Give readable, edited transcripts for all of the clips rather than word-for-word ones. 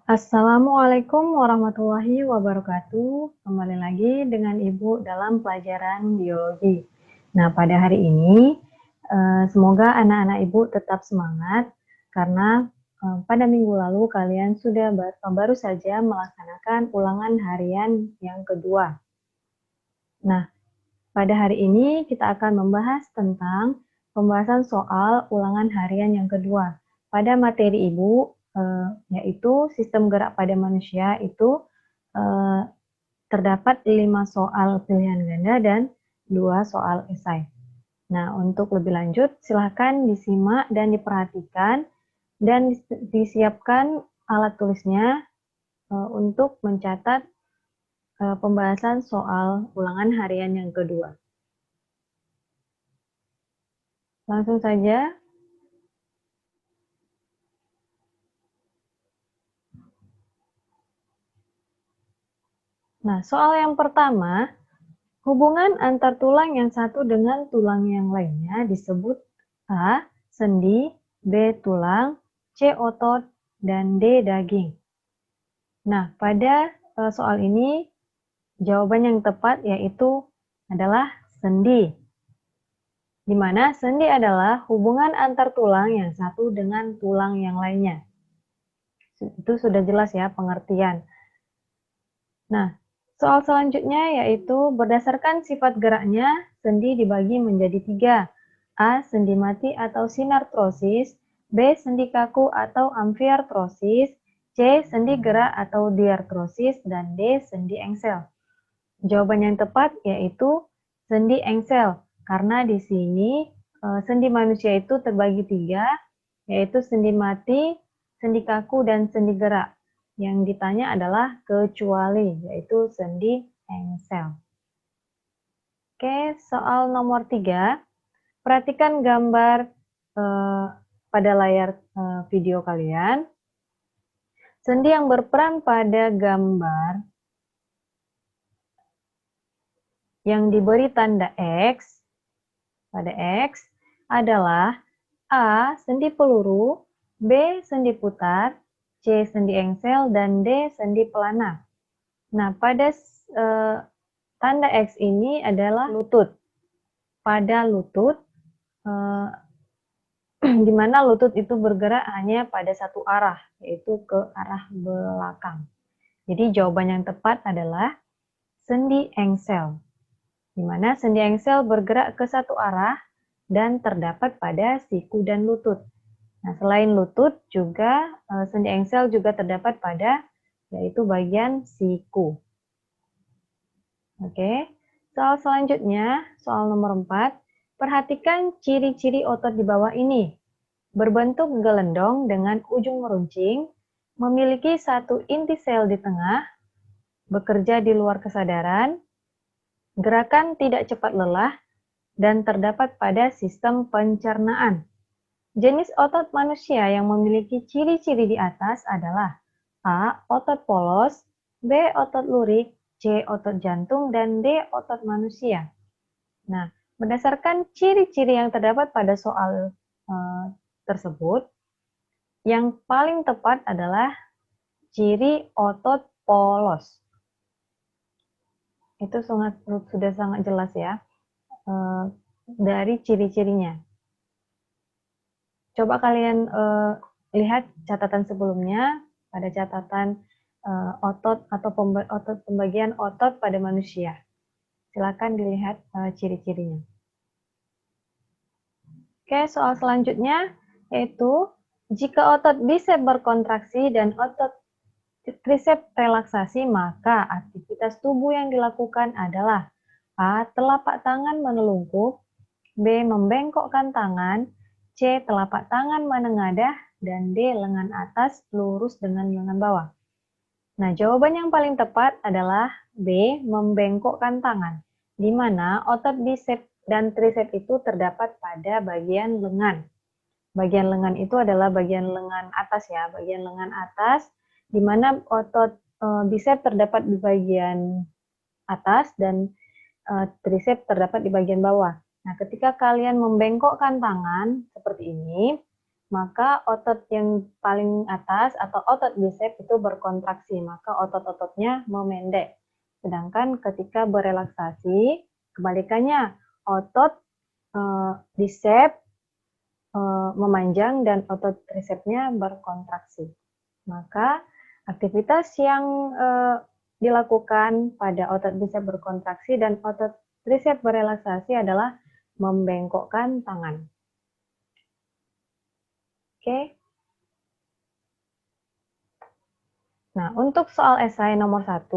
Assalamualaikum warahmatullahi wabarakatuh. Kembali lagi dengan Ibu dalam pelajaran biologi. Nah, pada hari ini semoga anak-anak Ibu tetap semangat karena pada minggu lalu kalian sudah baru saja melaksanakan ulangan harian yang kedua. Nah, pada hari ini kita akan membahas tentang pembahasan soal ulangan harian yang kedua. Pada materi Ibu, yaitu sistem gerak pada manusia itu terdapat 5 soal pilihan ganda dan 2 soal esai. Nah, untuk lebih lanjut, silahkan disimak dan diperhatikan dan disiapkan alat tulisnya untuk mencatat pembahasan soal ulangan harian yang kedua. Langsung saja. Nah, soal yang pertama, hubungan antar tulang yang satu dengan tulang yang lainnya disebut A. Sendi, B. Tulang, C. Otot, dan D. Daging. Nah, pada soal ini jawaban yang tepat yaitu adalah sendi, di mana sendi adalah hubungan antar tulang yang satu dengan tulang yang lainnya. Itu sudah jelas ya pengertian. Nah, soal selanjutnya yaitu berdasarkan sifat geraknya, sendi dibagi menjadi 3. A. Sendi mati atau sinartrosis, B. Sendi kaku atau amfiartrosis, C. Sendi gerak atau diartrosis, dan D. Sendi engsel. Jawaban yang tepat yaitu sendi engsel, karena di sini sendi manusia itu terbagi 3, yaitu sendi mati, sendi kaku, dan sendi gerak. Yang ditanya adalah kecuali, yaitu sendi engsel. Oke, soal nomor 3. Perhatikan gambar pada layar video kalian. Sendi yang berperan pada gambar yang diberi tanda X pada X adalah A. Sendi peluru, B. Sendi putar, C. Sendi engsel, dan D. Sendi pelana. Nah, pada tanda X ini adalah lutut. Pada lutut, di mana lutut itu bergerak hanya pada satu arah, yaitu ke arah belakang. Jadi jawaban yang tepat adalah sendi engsel, di mana sendi engsel bergerak ke satu arah dan terdapat pada siku dan lutut. Nah, selain lutut juga sendi engsel juga terdapat pada yaitu bagian siku. Oke. Soal selanjutnya, soal nomor 4. Perhatikan ciri-ciri otot di bawah ini. Berbentuk gelendong dengan ujung meruncing, memiliki satu inti sel di tengah, bekerja di luar kesadaran, gerakan tidak cepat lelah, dan terdapat pada sistem pencernaan. Jenis otot manusia yang memiliki ciri-ciri di atas adalah A. Otot polos, B. Otot lurik, C. Otot jantung, dan D. Otot manusia. Nah, berdasarkan ciri-ciri yang terdapat pada soal tersebut, yang paling tepat adalah ciri otot polos. Itu sudah sangat jelas ya dari ciri-cirinya. Coba kalian lihat catatan sebelumnya pada catatan otot atau pembagian otot pada manusia. Silakan dilihat ciri-cirinya. Oke, soal selanjutnya yaitu jika otot bisep berkontraksi dan otot trisep relaksasi, maka aktivitas tubuh yang dilakukan adalah A. Telapak tangan menelungkup, B. Membengkokkan tangan, C. Telapak tangan menengadah, dan D. Lengan atas lurus dengan lengan bawah. Nah, jawaban yang paling tepat adalah B. Membengkokkan tangan, di mana otot bisep dan trisep itu terdapat pada bagian lengan. Bagian lengan itu adalah bagian lengan atas ya, bagian lengan atas, di mana otot bisep terdapat di bagian atas dan trisep terdapat di bagian bawah. Nah, ketika kalian membengkokkan tangan seperti ini, maka otot yang paling atas atau otot bisep itu berkontraksi, maka otot-ototnya memendek. Sedangkan ketika berelaksasi, kebalikannya, otot bisep memanjang dan otot trisepsnya berkontraksi. Maka aktivitas yang dilakukan pada otot bisep berkontraksi dan otot trisep berelaksasi adalah membengkokkan tangan. Oke. Nah, untuk soal esai nomor 1,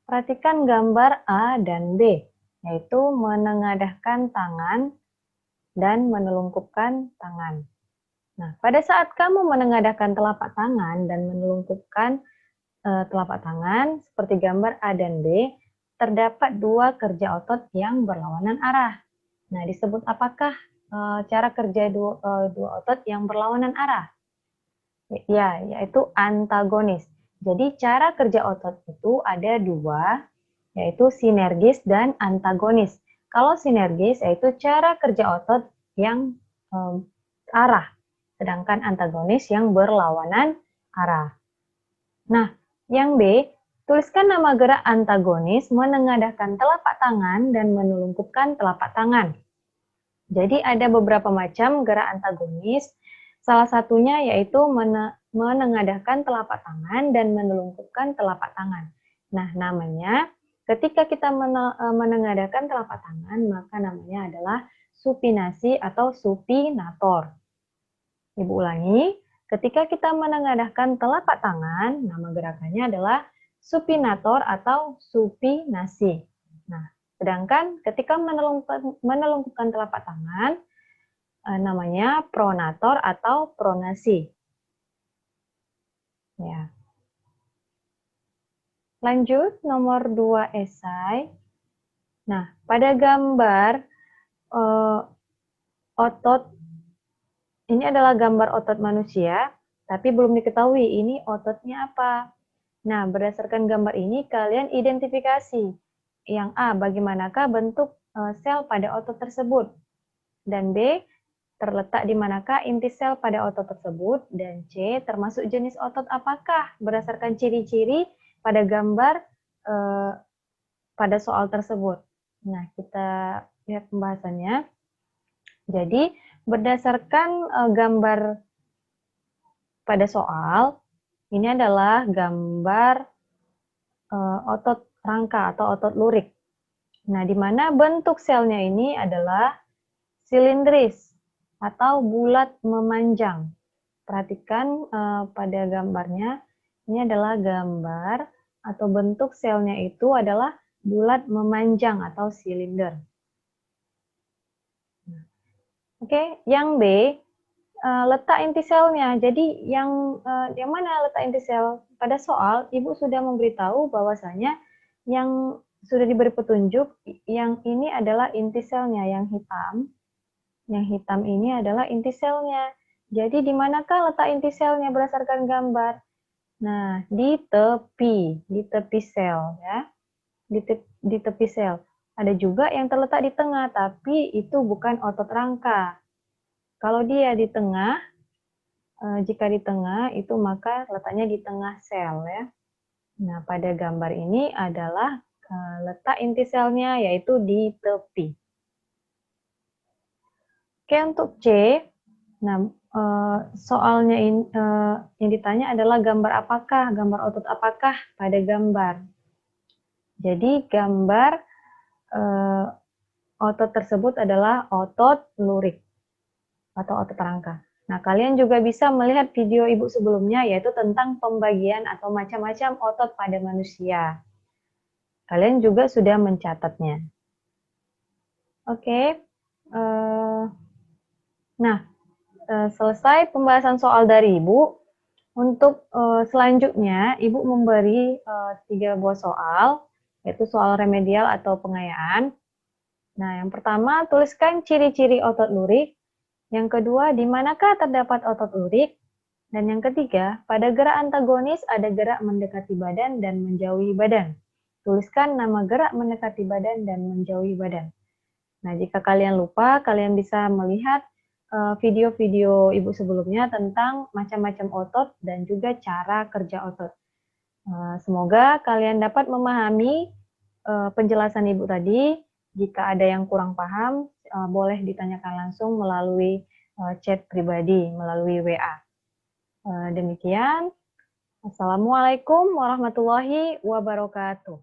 perhatikan gambar A dan B, yaitu menengadahkan tangan dan menelungkupkan tangan. Nah, pada saat kamu menengadahkan telapak tangan dan menelungkupkan telapak tangan, seperti gambar A dan B, terdapat dua kerja otot yang berlawanan arah. Nah, disebut apakah cara kerja dua otot yang berlawanan arah? Ya, yaitu antagonis. Jadi cara kerja otot itu ada dua, yaitu sinergis dan antagonis. Kalau sinergis yaitu cara kerja otot yang arah, sedangkan antagonis yang berlawanan arah. Nah, yang B, tuliskan nama gerak antagonis menengadahkan telapak tangan dan menelungkupkan telapak tangan. Jadi ada beberapa macam gerak antagonis, salah satunya yaitu menengadahkan telapak tangan dan menelungkupkan telapak tangan. Nah, namanya ketika kita menengadahkan telapak tangan, maka namanya adalah supinasi atau supinator. Ibu ulangi, ketika kita menengadahkan telapak tangan, nama gerakannya adalah supinator atau supinasi. Nah, sedangkan ketika menelungkupkan telapak tangan, namanya pronator atau pronasi. Ya. Lanjut, nomor 2 esai. Nah, pada gambar otot, ini adalah gambar otot manusia, tapi belum diketahui ini ototnya apa. Nah, berdasarkan gambar ini, kalian identifikasi. Yang A, bagaimanakah bentuk sel pada otot tersebut? Dan B, terletak di manakah inti sel pada otot tersebut? Dan C, termasuk jenis otot apakah? Berdasarkan ciri-ciri pada gambar pada soal tersebut. Nah, kita lihat pembahasannya. Jadi, berdasarkan gambar pada soal, ini adalah gambar otot rangka atau otot lurik. Nah, di mana bentuk selnya ini adalah silindris atau bulat memanjang. Perhatikan pada gambarnya, ini adalah gambar atau bentuk selnya itu adalah bulat memanjang atau silinder. Oke, yang B, letak inti selnya. Jadi yang mana letak inti sel? Pada soal, Ibu sudah memberitahu bahwasanya yang sudah diberi petunjuk, yang ini adalah inti selnya, yang hitam. Yang hitam ini adalah inti selnya. Jadi di manakah letak inti selnya berdasarkan gambar? Nah, di tepi sel ya. Di tepi sel. Ada juga yang terletak di tengah, tapi itu bukan otot rangka. Kalau dia di tengah, jika di tengah itu maka letaknya di tengah sel ya. Nah, pada gambar ini adalah letak inti selnya yaitu di tepi. Oke, untuk C, nah soalnya yang ditanya adalah gambar apakah, gambar otot apakah pada gambar. Jadi gambar otot tersebut adalah otot lurik atau otot rangka. Nah, kalian juga bisa melihat video Ibu sebelumnya yaitu tentang pembagian atau macam-macam otot pada manusia. Kalian juga sudah mencatatnya. Oke. Nah, selesai pembahasan soal dari Ibu. Untuk selanjutnya, Ibu memberi 3 buah soal, yaitu soal remedial atau pengayaan. Nah, yang pertama, tuliskan ciri-ciri otot lurik. Yang kedua, di manakah terdapat otot lurik? Dan yang ketiga, pada gerak antagonis ada gerak mendekati badan dan menjauhi badan. Tuliskan nama gerak mendekati badan dan menjauhi badan. Nah, jika kalian lupa, kalian bisa melihat video-video Ibu sebelumnya tentang macam-macam otot dan juga cara kerja otot. Semoga kalian dapat memahami penjelasan Ibu tadi. Jika ada yang kurang paham, boleh ditanyakan langsung melalui chat pribadi, melalui WA. Demikian. Assalamualaikum warahmatullahi wabarakatuh.